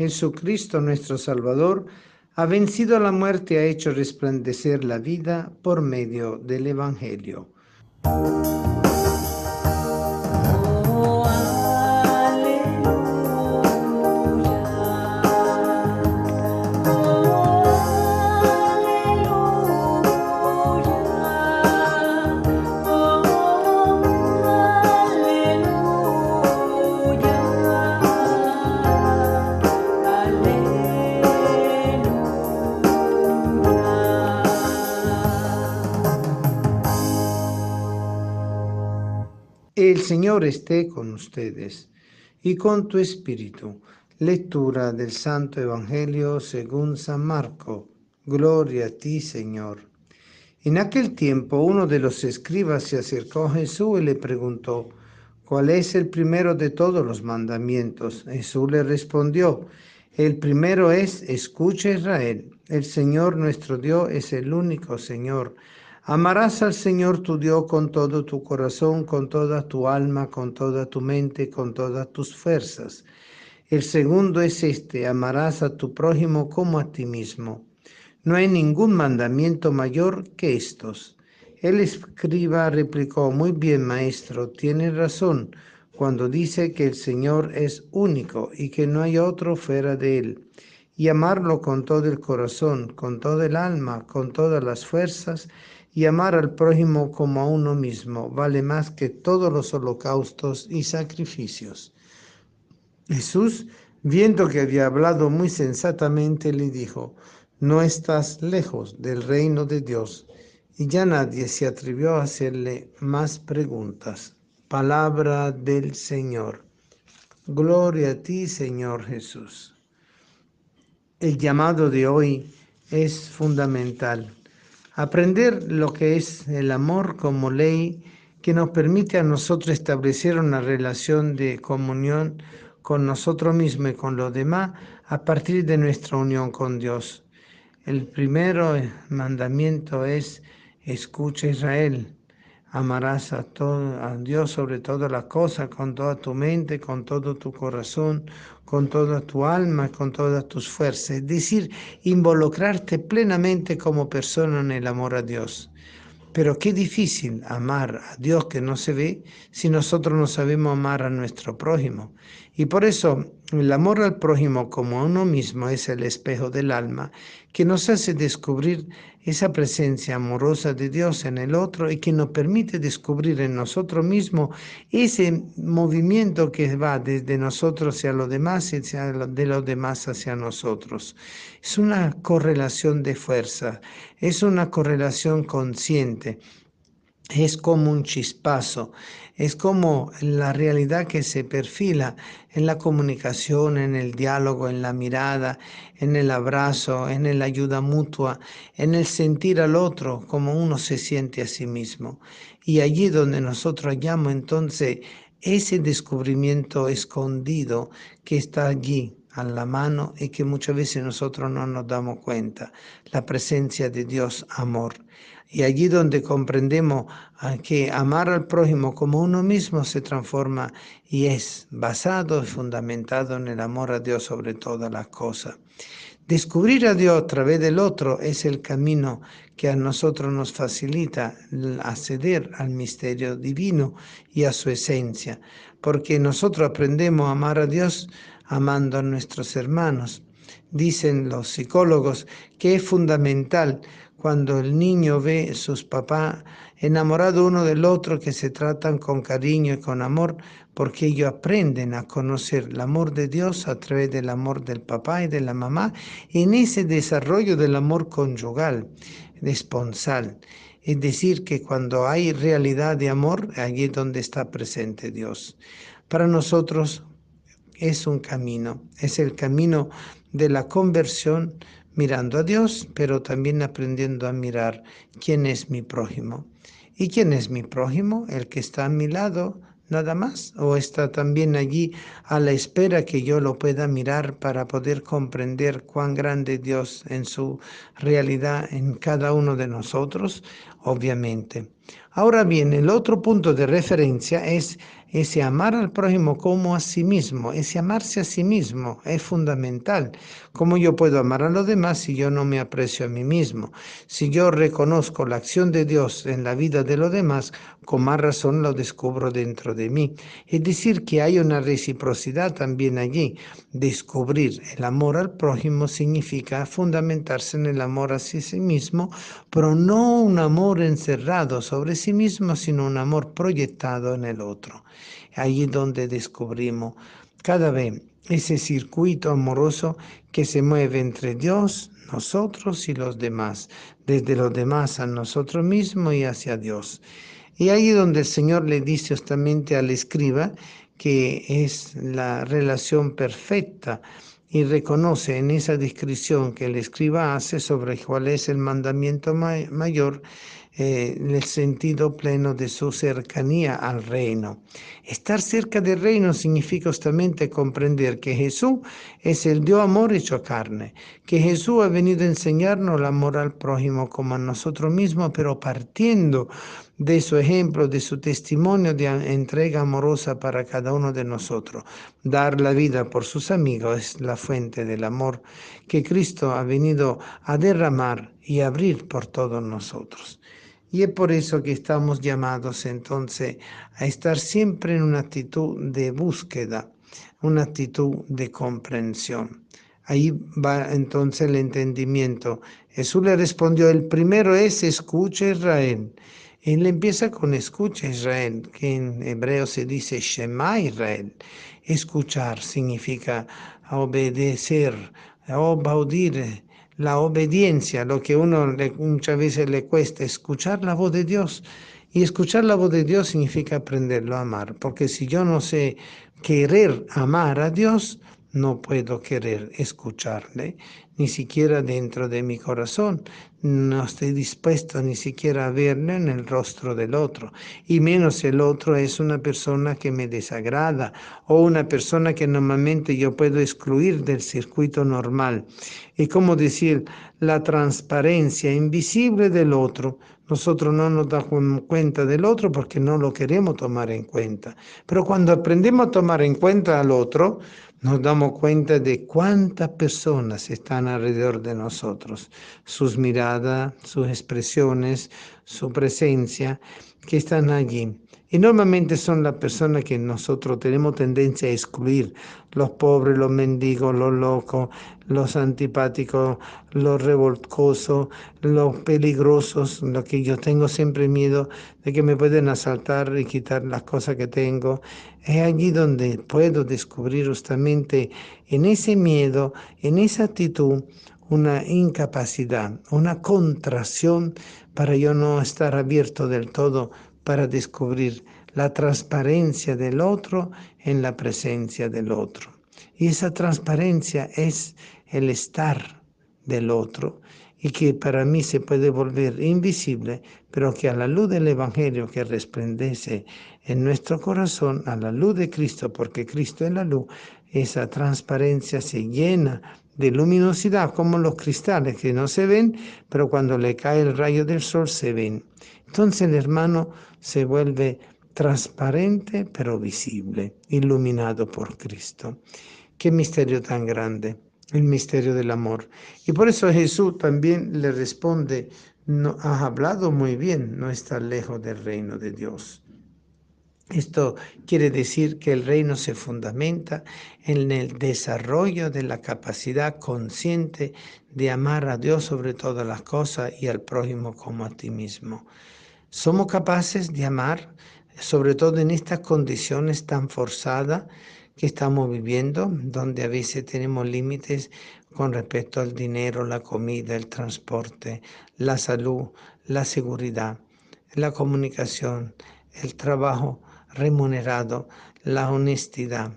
Jesucristo nuestro Salvador, ha vencido la muerte y ha hecho resplandecer la vida por medio del Evangelio. El Señor esté con ustedes y con tu espíritu. Lectura del Santo Evangelio según San Marco. Gloria a ti, Señor. En aquel tiempo uno de los escribas se acercó a Jesús y le preguntó: ¿cuál es el primero de todos los mandamientos? Jesús le respondió: el primero es: escucha, Israel, el Señor nuestro Dios es el único Señor. Amarás al Señor tu Dios con todo tu corazón, con toda tu alma, con toda tu mente, con todas tus fuerzas. El segundo es este: amarás a tu prójimo como a ti mismo. No hay ningún mandamiento mayor que estos. El escriba replicó: muy bien, maestro, tiene razón cuando dice que el Señor es único y que no hay otro fuera de él. Y amarlo con todo el corazón, con toda el alma, con todas las fuerzas, y amar al prójimo como a uno mismo, vale más que todos los holocaustos y sacrificios. Jesús, viendo que había hablado muy sensatamente, le dijo: no estás lejos del reino de Dios. Y ya nadie se atrevió a hacerle más preguntas. Palabra del Señor. Gloria a ti, Señor Jesús. El llamado de hoy es fundamental. Aprender lo que es el amor como ley que nos permite a nosotros establecer una relación de comunión con nosotros mismos y con los demás a partir de nuestra unión con Dios. El primero mandamiento es: escucha, Israel. Amarás a Dios sobre todas las cosas, con toda tu mente, con todo tu corazón, con toda tu alma, con todas tus fuerzas. Es decir, involucrarte plenamente como persona en el amor a Dios. Pero qué difícil amar a Dios que no se ve si nosotros no sabemos amar a nuestro prójimo. Y por eso el amor al prójimo como a uno mismo es el espejo del alma que nos hace descubrir esa presencia amorosa de Dios en el otro y que nos permite descubrir en nosotros mismos ese movimiento que va desde nosotros hacia los demás y de los demás hacia nosotros. Es una correlación de fuerza, es una correlación consciente. Es como un chispazo, es como la realidad que se perfila en la comunicación, en el diálogo, en la mirada, en el abrazo, en la ayuda mutua, en el sentir al otro como uno se siente a sí mismo. Y allí donde nosotros hallamos entonces ese descubrimiento escondido que está allí a la mano y que muchas veces nosotros no nos damos cuenta, la presencia de Dios, amor. Y allí donde comprendemos que amar al prójimo como uno mismo se transforma y es basado y fundamentado en el amor a Dios sobre todas las cosas. Descubrir a Dios a través del otro es el camino que a nosotros nos facilita acceder al misterio divino y a su esencia, porque nosotros aprendemos a amar a Dios amando a nuestros hermanos. Dicen los psicólogos que es fundamental cuando el niño ve a sus papás enamorados uno del otro, que se tratan con cariño y con amor, porque ellos aprenden a conocer el amor de Dios a través del amor del papá y de la mamá, en ese desarrollo del amor conyugal, esponsal. Es decir, que cuando hay realidad de amor, allí es donde está presente Dios. Para nosotros es un camino, es el camino de la conversión, mirando a Dios, pero también aprendiendo a mirar quién es mi prójimo. ¿Y quién es mi prójimo? El que está a mi lado, nada más, o está también allí a la espera que yo lo pueda mirar para poder comprender cuán grande Dios en su realidad en cada uno de nosotros, obviamente. Ahora bien, el otro punto de referencia es ese amar al prójimo como a sí mismo, ese amarse a sí mismo es fundamental. ¿Cómo yo puedo amar a los demás si yo no me aprecio a mí mismo? Si yo reconozco la acción de Dios en la vida de los demás, con más razón lo descubro dentro de mí. Es decir, que hay una reciprocidad también allí. Descubrir el amor al prójimo significa fundamentarse en el amor hacia sí mismo, pero no un amor encerrado sobre sí mismo, sino un amor proyectado en el otro. Allí donde descubrimos cada vez ese circuito amoroso que se mueve entre Dios, nosotros y los demás, desde los demás a nosotros mismos y hacia Dios. Y ahí donde el Señor le dice justamente al escriba que es la relación perfecta y reconoce en esa descripción que el escriba hace sobre cuál es el mandamiento mayor, el sentido pleno de su cercanía al reino. Estar cerca del reino significa justamente comprender que Jesús es el Dios amor hecho carne, que Jesús ha venido a enseñarnos el amor al prójimo como a nosotros mismos, pero partiendo de su ejemplo, de su testimonio de entrega amorosa para cada uno de nosotros. Dar la vida por sus amigos es la fuente del amor que Cristo ha venido a derramar y abrir por todos nosotros. Y es por eso que estamos llamados entonces a estar siempre en una actitud de búsqueda, una actitud de comprensión. Ahí va entonces el entendimiento. Jesús le respondió, el primero es escucha Israel. Él empieza con escucha Israel, que en hebreo se dice Shema Israel. Escuchar significa obedecer, obaudir, la obediencia, lo que muchas veces le cuesta, escuchar la voz de Dios. Y escuchar la voz de Dios significa aprenderlo a amar, porque si yo no sé querer amar a Dios, no puedo querer escucharle, ni siquiera dentro de mi corazón. No estoy dispuesto ni siquiera a verle en el rostro del otro, y menos si el otro es una persona que me desagrada o una persona que normalmente yo puedo excluir del circuito normal. Y como decir, la transparencia invisible del otro. Nosotros no nos damos cuenta del otro porque no lo queremos tomar en cuenta. Pero cuando aprendemos a tomar en cuenta al otro, nos damos cuenta de cuántas personas están alrededor de nosotros, sus miradas, sus expresiones, su presencia, que están allí. Y normalmente son las personas que nosotros tenemos tendencia a excluir, los pobres, los mendigos, los locos, los antipáticos, los revoltosos, los peligrosos, lo que yo tengo siempre miedo de que me pueden asaltar y quitar las cosas que tengo. Es allí donde puedo descubrir justamente en ese miedo, en esa actitud, una incapacidad, una contracción para yo no estar abierto del todo para descubrir la transparencia del otro en la presencia del otro. Y esa transparencia es el estar del otro y que para mí se puede volver invisible, pero que a la luz del Evangelio que resplandece en nuestro corazón, a la luz de Cristo, porque Cristo es la luz, esa transparencia se llena de luminosidad como los cristales que no se ven, pero cuando le cae el rayo del sol se ven. Entonces el hermano se vuelve transparente pero visible, iluminado por Cristo. Qué misterio tan grande, el misterio del amor. Y por eso Jesús también le responde, no, has hablado muy bien, no estás lejos del reino de Dios. Esto quiere decir que el reino se fundamenta en el desarrollo de la capacidad consciente de amar a Dios sobre todas las cosas y al prójimo como a ti mismo. Somos capaces de amar, sobre todo en estas condiciones tan forzadas que estamos viviendo, donde a veces tenemos límites con respecto al dinero, la comida, el transporte, la salud, la seguridad, la comunicación, el trabajo remunerado, la honestidad,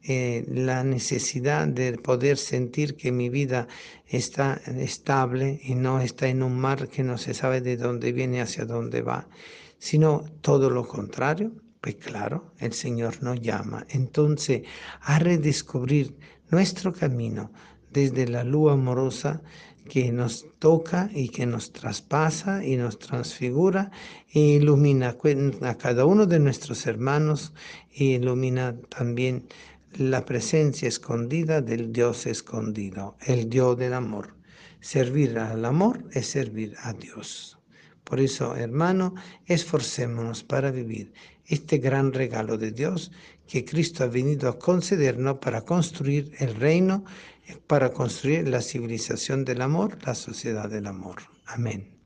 la necesidad de poder sentir que mi vida está estable y no está en un mar que no se sabe de dónde viene hacia dónde va, sino todo lo contrario. Pues claro, el Señor nos llama entonces a redescubrir nuestro camino desde la luz amorosa que nos toca y que nos traspasa y nos transfigura e ilumina a cada uno de nuestros hermanos e ilumina también la presencia escondida del Dios escondido, el Dios del amor. Servir al amor es servir a Dios. Por eso, hermano, esforcémonos para vivir este gran regalo de Dios que Cristo ha venido a concedernos para construir el reino, para construir la civilización del amor, la sociedad del amor. Amén.